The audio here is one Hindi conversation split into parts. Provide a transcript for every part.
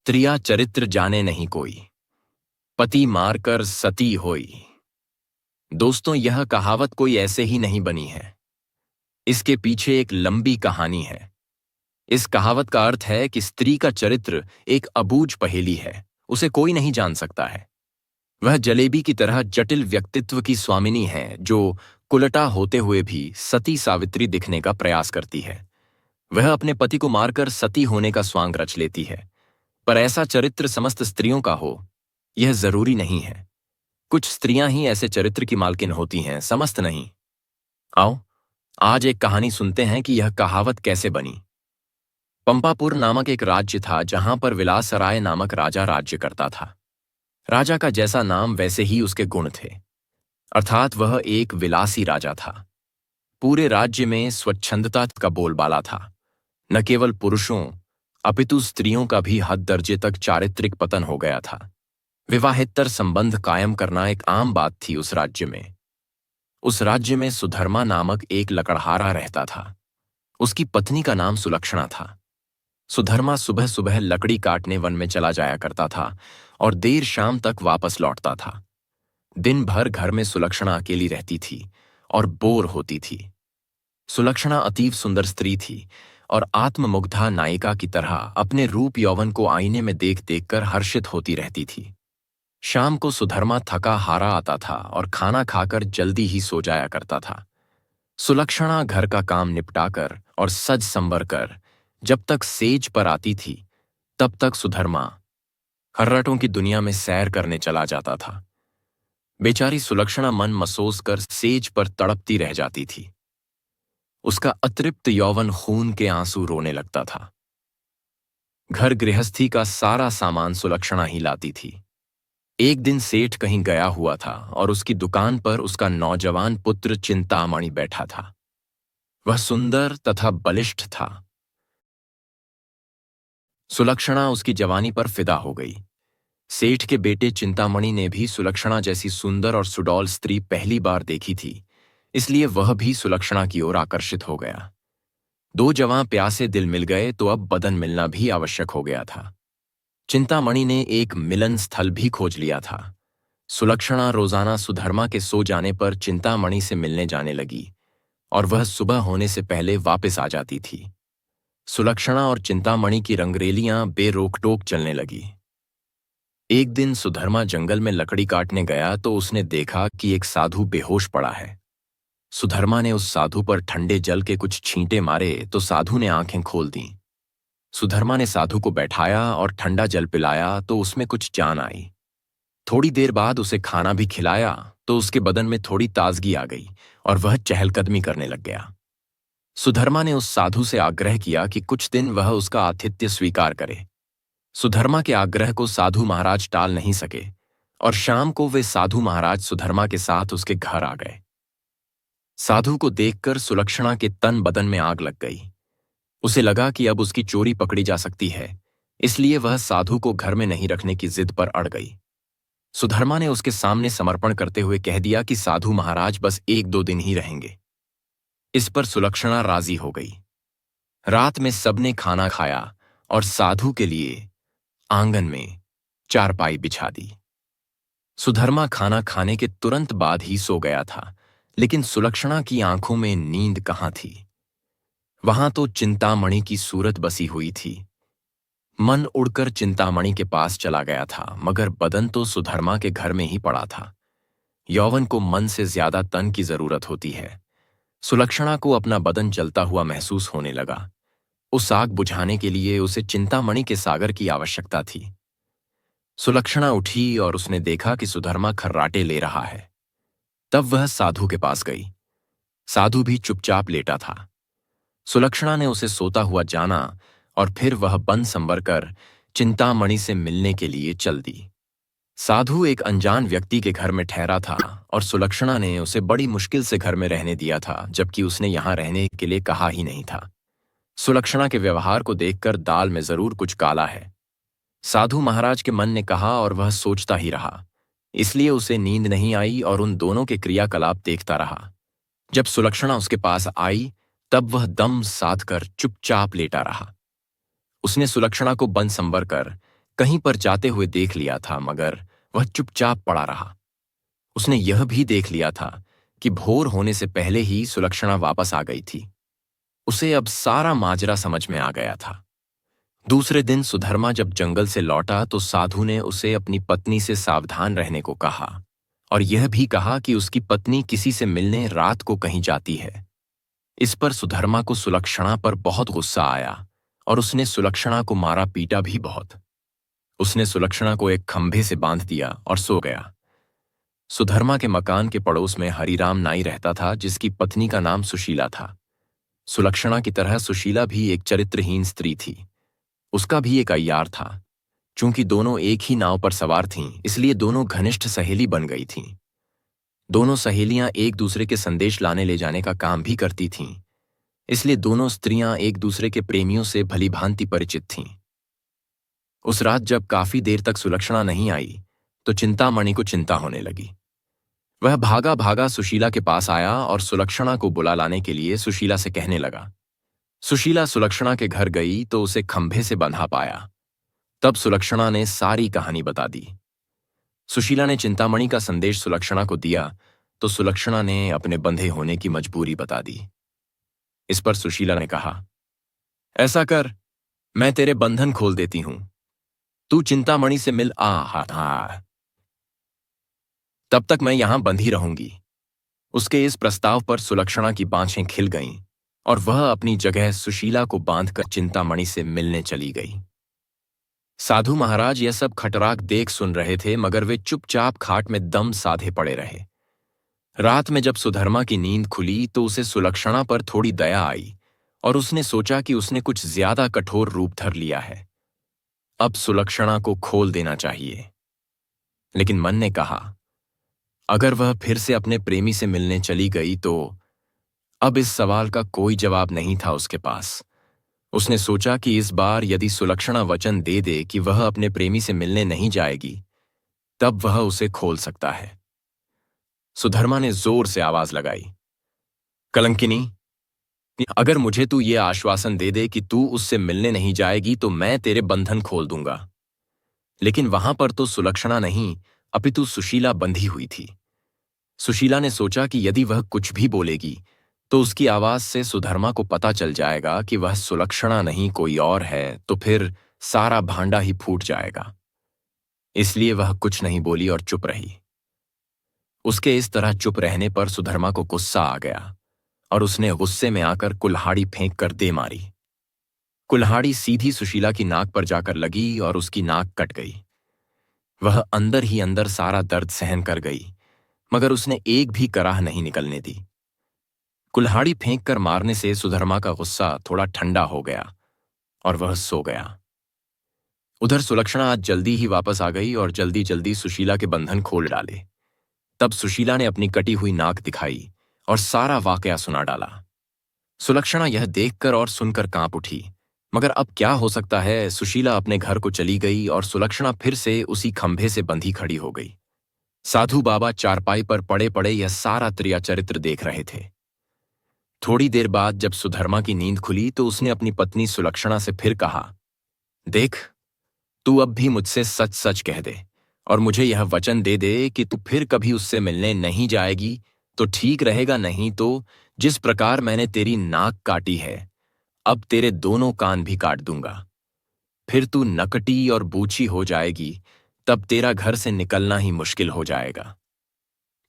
स्त्रिया चरित्र जाने नहीं कोई, पति मारकर सती होई। दोस्तों, यह कहावत कोई ऐसे ही नहीं बनी है। इसके पीछे एक लंबी कहानी है। इस कहावत का अर्थ है कि स्त्री का चरित्र एक अबूझ पहेली है, उसे कोई नहीं जान सकता है। वह जलेबी की तरह जटिल व्यक्तित्व की स्वामिनी है जो कुलटा होते हुए भी सती सावित्री दिखने का प्रयास करती है। वह अपने पति को मारकर सती होने का स्वांग रच लेती है, पर ऐसा चरित्र समस्त स्त्रियों का हो, यह जरूरी नहीं है। कुछ स्त्रियां ही ऐसे चरित्र की मालकिन होती हैं, समस्त नहीं। आओ, आज एक कहानी सुनते हैं कि यह कहावत कैसे बनी। पंपापुर नामक एक राज्य था जहां पर विलासराय नामक राजा राज्य करता था। राजा का जैसा नाम वैसे ही उसके गुण थे, अर्थात वह एक विलासी राजा था। पूरे राज्य में स्वच्छंदता का बोलबाला था। न केवल पुरुषों अपितु स्त्रियों का भी हद दर्जे तक चारित्रिक पतन हो गया था। विवाहेतर संबंध कायम करना एक आम बात थी उस राज्य में। उस राज्य में सुधर्मा नामक एक लकड़हारा रहता था। उसकी पत्नी का नाम सुलक्षणा था। सुधर्मा सुबह सुबह लकड़ी काटने वन में चला जाया करता था और देर शाम तक वापस लौटता था। दिन भर घर में सुलक्षणा अकेली रहती थी और बोर होती थी। सुलक्षणा अतीव सुंदर स्त्री थी और आत्ममुग्धा नायिका की तरह अपने रूप यौवन को आईने में देख देखकर हर्षित होती रहती थी। शाम को सुधर्मा थका हारा आता था और खाना खाकर जल्दी ही सो जाया करता था। सुलक्षणा घर का काम निपटाकर और सज संवर कर जब तक सेज पर आती थी, तब तक सुधर्मा खर्राटों की दुनिया में सैर करने चला जाता था। बेचारी सुलक्षणा मन मसोस कर सेज पर तड़पती रह जाती थी। उसका अतृप्त यौवन खून के आंसू रोने लगता था। घर गृहस्थी का सारा सामान सुलक्षणा ही लाती थी। एक दिन सेठ कहीं गया हुआ था और उसकी दुकान पर उसका नौजवान पुत्र चिंतामणि बैठा था। वह सुंदर तथा बलिष्ठ था। सुलक्षणा उसकी जवानी पर फिदा हो गई। सेठ के बेटे चिंतामणि ने भी सुलक्षणा जैसी सुंदर और सुडौल स्त्री पहली बार देखी थी, इसलिए वह भी सुलक्षणा की ओर आकर्षित हो गया। दो जवां प्यासे दिल मिल गए तो अब बदन मिलना भी आवश्यक हो गया था। चिंतामणि ने एक मिलन स्थल भी खोज लिया था। सुलक्षणा रोजाना सुधर्मा के सो जाने पर चिंतामणि से मिलने जाने लगी और वह सुबह होने से पहले वापस आ जाती थी। सुलक्षणा और चिंतामणि की रंगरेलियां बेरोक-टोक चलने लगी। एक दिन सुधर्मा जंगल में लकड़ी काटने गया तो उसने देखा कि एक साधु बेहोश पड़ा है। सुधर्मा ने उस साधु पर ठंडे जल के कुछ छींटे मारे तो साधु ने आंखें खोल दी। सुधर्मा ने साधु को बैठाया और ठंडा जल पिलाया तो उसमें कुछ जान आई। थोड़ी देर बाद उसे खाना भी खिलाया तो उसके बदन में थोड़ी ताजगी आ गई और वह चहलकदमी करने लग गया। सुधर्मा ने उस साधु से आग्रह किया कि कुछ दिन वह उसका आतिथ्य स्वीकार करे। सुधर्मा के आग्रह को साधु महाराज टाल नहीं सके और शाम को वे साधु महाराज सुधर्मा के साथ उसके घर आ गए। साधु को देखकर सुलक्षणा के तन बदन में आग लग गई। उसे लगा कि अब उसकी चोरी पकड़ी जा सकती है, इसलिए वह साधु को घर में नहीं रखने की जिद पर अड़ गई। सुधर्मा ने उसके सामने समर्पण करते हुए कह दिया कि साधु महाराज बस 1-2 दिन ही रहेंगे। इस पर सुलक्षणा राजी हो गई। रात में सबने खाना खाया और साधु के लिए आंगन में चारपाई बिछा दी। सुधर्मा खाना खाने के तुरंत बाद ही सो गया था, लेकिन सुलक्षणा की आंखों में नींद कहाँ थी। वहां तो चिंतामणि की सूरत बसी हुई थी। मन उड़कर चिंतामणि के पास चला गया था, मगर बदन तो सुधर्मा के घर में ही पड़ा था। यौवन को मन से ज्यादा तन की जरूरत होती है। सुलक्षणा को अपना बदन जलता हुआ महसूस होने लगा। उस आग बुझाने के लिए उसे चिंतामणि के सागर की आवश्यकता थी। सुलक्षणा उठी और उसने देखा कि सुधर्मा खर्राटे ले रहा है। तब वह साधु के पास गई। साधु भी चुपचाप लेटा था। सुलक्षणा ने उसे सोता हुआ जाना और फिर वह बन संवर कर चिंतामणि से मिलने के लिए चल दी। साधु एक अनजान व्यक्ति के घर में ठहरा था और सुलक्षणा ने उसे बड़ी मुश्किल से घर में रहने दिया था, जबकि उसने यहां रहने के लिए कहा ही नहीं था। सुलक्षणा के व्यवहार को देखकर दाल में जरूर कुछ काला है, साधु महाराज के मन ने कहा और वह सोचता ही रहा। इसलिए उसे नींद नहीं आई और उन दोनों के क्रियाकलाप देखता रहा। जब सुलक्षणा उसके पास आई तब वह दम साध कर चुपचाप लेटा रहा। उसने सुलक्षणा को बन संवर कर कहीं पर जाते हुए देख लिया था, मगर वह चुपचाप पड़ा रहा। उसने यह भी देख लिया था कि भोर होने से पहले ही सुलक्षणा वापस आ गई थी। उसे अब सारा माजरा समझ में आ गया था। दूसरे दिन सुधर्मा जब जंगल से लौटा तो साधु ने उसे अपनी पत्नी से सावधान रहने को कहा और यह भी कहा कि उसकी पत्नी किसी से मिलने रात को कहीं जाती है। इस पर सुधर्मा को सुलक्षणा पर बहुत गुस्सा आया और उसने सुलक्षणा को मारा पीटा भी बहुत। उसने सुलक्षणा को एक खंभे से बांध दिया और सो गया। सुधर्मा के मकान के पड़ोस में हरिराम नाई रहता था, जिसकी पत्नी का नाम सुशीला था। सुलक्षणा की तरह सुशीला भी एक चरित्रहीन स्त्री थी। उसका भी एक अय्यार था। चूंकि दोनों एक ही नाव पर सवार थीं, इसलिए दोनों घनिष्ठ सहेली बन गई थीं। दोनों सहेलियां एक दूसरे के संदेश लाने ले जाने का काम भी करती थीं, इसलिए दोनों स्त्रियां एक दूसरे के प्रेमियों से भलीभांति परिचित थीं। उस रात जब काफी देर तक सुलक्षणा नहीं आई तो चिंतामणि को चिंता होने लगी। वह भागा भागा सुशीला के पास आया और सुलक्षणा को बुला लाने के लिए सुशीला से कहने लगा। सुशीला सुलक्षणा के घर गई तो उसे खंभे से बंधा पाया। तब सुलक्षणा ने सारी कहानी बता दी। सुशीला ने चिंतामणि का संदेश सुलक्षणा को दिया तो सुलक्षणा ने अपने बंधे होने की मजबूरी बता दी। इस पर सुशीला ने कहा, ऐसा कर, मैं तेरे बंधन खोल देती हूं। तू चिंतामणि से मिल आ, तब तक मैं यहां बंधी रहूंगी। उसके इस प्रस्ताव पर सुलक्षणा की बाँछें खिल गईं और वह अपनी जगह सुशीला को बांधकर चिंतामणि से मिलने चली गई। साधु महाराज यह सब खटराक देख सुन रहे थे, मगर वे चुपचाप खाट में दम साधे पड़े रहे। रात में जब सुधर्मा की नींद खुली तो उसे सुलक्षणा पर थोड़ी दया आई और उसने सोचा कि उसने कुछ ज्यादा कठोर रूप धर लिया है। अब सुलक्षणा को खोल देना चाहिए। लेकिन मन ने कहा, अगर वह फिर से अपने प्रेमी से मिलने चली गई तो अब इस सवाल का कोई जवाब नहीं था उसके पास। उसने सोचा कि इस बार यदि सुलक्षणा वचन दे दे कि वह अपने प्रेमी से मिलने नहीं जाएगी, तब वह उसे खोल सकता है। सुधर्मा ने जोर से आवाज लगाई, कलंकिनी, अगर मुझे तू ये आश्वासन दे दे कि तू उससे मिलने नहीं जाएगी तो मैं तेरे बंधन खोल दूंगा। लेकिन वहां पर तो सुलक्षणा नहीं अपितु सुशीला बंधी हुई थी। सुशीला ने सोचा कि यदि वह कुछ भी बोलेगी तो उसकी आवाज से सुधर्मा को पता चल जाएगा कि वह सुलक्षणा नहीं कोई और है, तो फिर सारा भांडा ही फूट जाएगा। इसलिए वह कुछ नहीं बोली और चुप रही। उसके इस तरह चुप रहने पर सुधर्मा को गुस्सा आ गया और उसने गुस्से में आकर कुल्हाड़ी फेंक कर दे मारी। कुल्हाड़ी सीधी सुशीला की नाक पर जाकर लगी और उसकी नाक कट गई। वह अंदर ही अंदर सारा दर्द सहन कर गई, मगर उसने एक भी कराह नहीं निकलने दी। कुल्हाड़ी फेंक कर मारने से सुधर्मा का गुस्सा थोड़ा ठंडा हो गया और वह सो गया। उधर सुलक्षणा आज जल्दी ही वापस आ गई और जल्दी जल्दी सुशीला के बंधन खोल डाले। तब सुशीला ने अपनी कटी हुई नाक दिखाई और सारा वाकया सुना डाला। सुलक्षणा यह देखकर और सुनकर कांप उठी, मगर अब क्या हो सकता है। सुशीला अपने घर को चली गई और सुलक्षणा फिर से उसी खंभे से बंधी खड़ी हो गई। साधु बाबा चारपाई पर पड़े पड़े यह सारा त्रिया चरित्र देख रहे थे। थोड़ी देर बाद जब सुधर्मा की नींद खुली तो उसने अपनी पत्नी सुलक्षणा से फिर कहा, देख, तू अब भी मुझसे सच सच कह दे और मुझे यह वचन दे दे कि तू फिर कभी उससे मिलने नहीं जाएगी तो ठीक रहेगा, नहीं तो जिस प्रकार मैंने तेरी नाक काटी है अब तेरे दोनों कान भी काट दूंगा। फिर तू नकटी और बूची हो जाएगी, तब तेरा घर से निकलना ही मुश्किल हो जाएगा।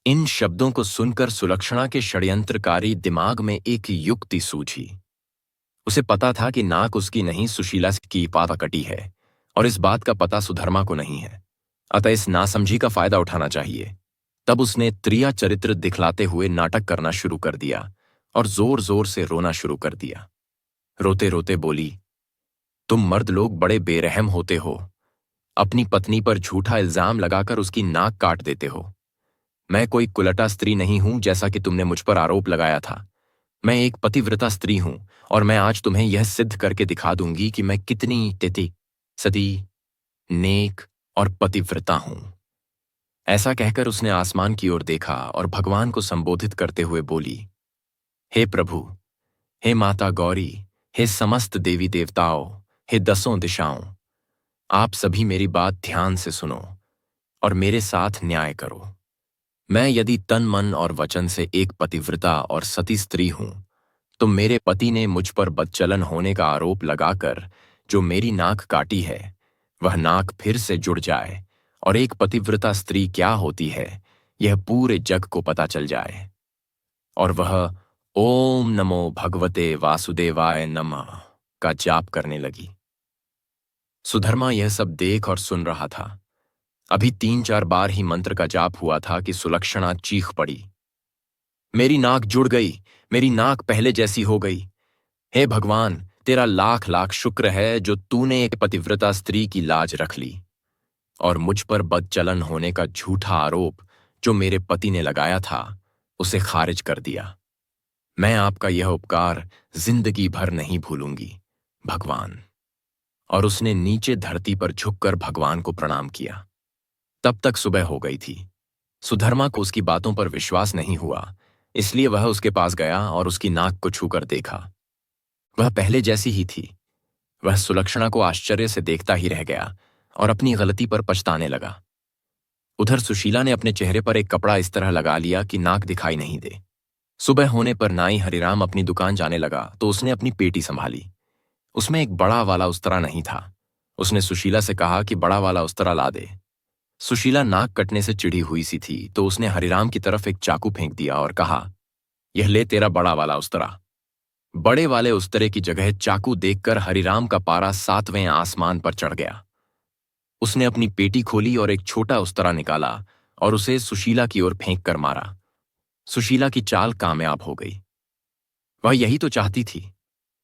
इन शब्दों को सुनकर सुलक्षणा के षड्यंत्रकारी दिमाग में एक युक्ति सूझी। उसे पता था कि नाक उसकी नहीं सुशीला की पाता कटी है और इस बात का पता सुधर्मा को नहीं है, अतः इस नासमझी का फायदा उठाना चाहिए। तब उसने त्रिया चरित्र दिखलाते हुए नाटक करना शुरू कर दिया और जोर जोर से रोना शुरू कर दिया। रोते रोते बोली, तुम मर्द लोग बड़े बेरहम होते हो। अपनी पत्नी पर झूठा इल्जाम लगाकर उसकी नाक काट देते हो। मैं कोई कुलटा स्त्री नहीं हूं जैसा कि तुमने मुझ पर आरोप लगाया था। मैं एक पतिव्रता स्त्री हूं और मैं आज तुम्हें यह सिद्ध करके दिखा दूंगी कि मैं कितनी तिथि सती, नेक और पतिव्रता हूं। ऐसा कहकर उसने आसमान की ओर देखा और भगवान को संबोधित करते हुए बोली, हे प्रभु, हे माता गौरी, हे समस्त देवी देवताओं, हे दसों दिशाओं, आप सभी मेरी बात ध्यान से सुनो और मेरे साथ न्याय करो। मैं यदि तन मन और वचन से एक पतिव्रता और सती स्त्री हूं, तो मेरे पति ने मुझ पर बदचलन होने का आरोप लगाकर जो मेरी नाक काटी है, वह नाक फिर से जुड़ जाए और एक पतिव्रता स्त्री क्या होती है यह पूरे जग को पता चल जाए। और वह ओम नमो भगवते वासुदेवाय नमः का जाप करने लगी। सुधर्मा यह सब देख और सुन रहा था। अभी 3-4 बार ही मंत्र का जाप हुआ था कि सुलक्षणा चीख पड़ी, मेरी नाक जुड़ गई, मेरी नाक पहले जैसी हो गई। हे भगवान, तेरा लाख लाख शुक्र है जो तूने एक पतिव्रता स्त्री की लाज रख ली और मुझ पर बदचलन होने का झूठा आरोप जो मेरे पति ने लगाया था उसे खारिज कर दिया। मैं आपका यह उपकार जिंदगी भर नहीं भूलूंगी, भगवान। और उसने नीचे धरती पर झुककर भगवान को प्रणाम किया। तब तक सुबह हो गई थी। सुधर्मा को उसकी बातों पर विश्वास नहीं हुआ, इसलिए वह उसके पास गया और उसकी नाक को छूकर देखा। वह पहले जैसी ही थी। वह सुलक्षणा को आश्चर्य से देखता ही रह गया और अपनी गलती पर पछताने लगा। उधर सुशीला ने अपने चेहरे पर एक कपड़ा इस तरह लगा लिया कि नाक दिखाई नहीं दे। सुबह होने पर नाई हरिराम अपनी दुकान जाने लगा तो उसने अपनी पेटी संभाली। उसमें एक बड़ा वाला उस्तरा नहीं था। उसने सुशीला से कहा कि बड़ा वाला उस्तरा ला दे। सुशीला नाक कटने से चिढ़ी हुई सी थी तो उसने हरिराम की तरफ एक चाकू फेंक दिया और कहा, यह ले तेरा बड़ा वाला उस्तरा। बड़े वाले उस्तरे की जगह चाकू देखकर हरिराम का पारा 7वें आसमान पर चढ़ गया। उसने अपनी पेटी खोली और एक छोटा उस्तरा निकाला और उसे सुशीला की ओर फेंक कर मारा। सुशीला की चाल कामयाब हो गई। वह यही तो चाहती थी।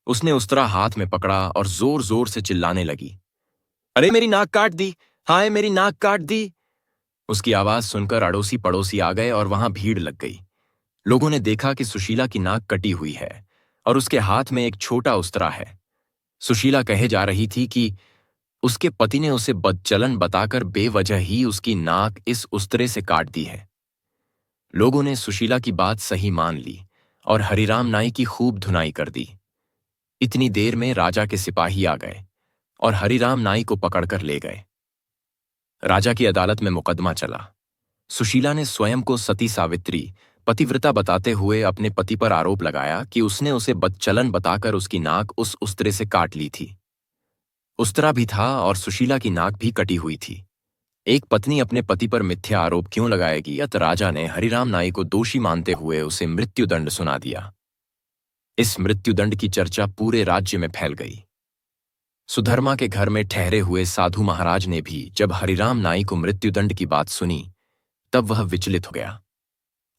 उसने उस्तरा हाथ में पकड़ा और जोर जोर से चिल्लाने लगी, अरे मेरी नाक काट दी, हाय मेरी नाक काट दी। उसकी आवाज सुनकर अड़ोसी पड़ोसी आ गए और वहां भीड़ लग गई। लोगों ने देखा कि सुशीला की नाक कटी हुई है और उसके हाथ में एक छोटा उस्तरा है। सुशीला कहे जा रही थी कि उसके पति ने उसे बदचलन बताकर बेवजह ही उसकी नाक इस उस्तरे से काट दी है। लोगों ने सुशीला की बात सही मान ली और हरिराम नाई की खूब धुनाई कर दी। इतनी देर में राजा के सिपाही आ गए और हरिराम नाई को पकड़कर ले गए। राजा की अदालत में मुकदमा चला। सुशीला ने स्वयं को सती सावित्री पतिव्रता बताते हुए अपने पति पर आरोप लगाया कि उसने उसे बदचलन बताकर उसकी नाक उस उस्तरे से काट ली थी। उस्तरा भी था और सुशीला की नाक भी कटी हुई थी। एक पत्नी अपने पति पर मिथ्या आरोप क्यों लगाएगी? अतः राजा ने हरिराम नाई को दोषी मानते हुए उसे मृत्युदंड सुना दिया। इस मृत्युदंड की चर्चा पूरे राज्य में फैल गई। सुधर्मा के घर में ठहरे हुए साधु महाराज ने भी जब हरिराम नाई को मृत्युदंड की बात सुनी तब वह विचलित हो गया।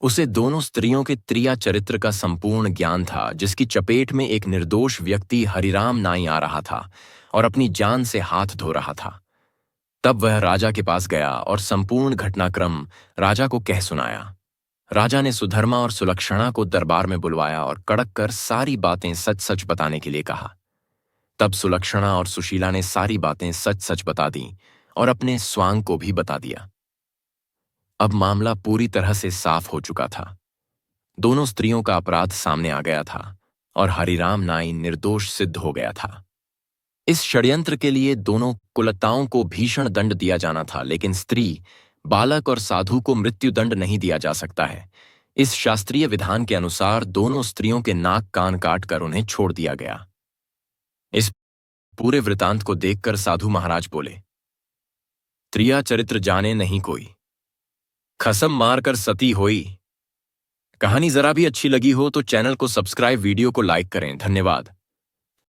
उसे दोनों स्त्रियों के त्रिया चरित्र का संपूर्ण ज्ञान था, जिसकी चपेट में एक निर्दोष व्यक्ति हरिराम नाई आ रहा था और अपनी जान से हाथ धो रहा था। तब वह राजा के पास गया और संपूर्ण घटनाक्रम राजा को कह सुनाया। राजा ने सुधर्मा और सुलक्षणा को दरबार में बुलवाया और कड़क कर सारी बातें सच सच बताने के लिए कहा। तब सुलक्षणा और सुशीला ने सारी बातें सच सच बता दी और अपने स्वांग को भी बता दिया। अब मामला पूरी तरह से साफ हो चुका था। दोनों स्त्रियों का अपराध सामने आ गया था और हरिराम नाई निर्दोष सिद्ध हो गया था। इस षड्यंत्र के लिए दोनों कुलत्ताओं को भीषण दंड दिया जाना था, लेकिन स्त्री, बालक और साधु को मृत्युदंड नहीं दिया जा सकता है। इस शास्त्रीय विधान के अनुसार दोनों स्त्रियों के नाक कान काटकर उन्हें छोड़ दिया गया। इस पूरे वृतांत को देखकर साधु महाराज बोले, त्रिया चरित्र जाने नहीं कोई, खसम मारकर सती होई। कहानी जरा भी अच्छी लगी हो तो चैनल को सब्सक्राइब, वीडियो को लाइक करें। धन्यवाद।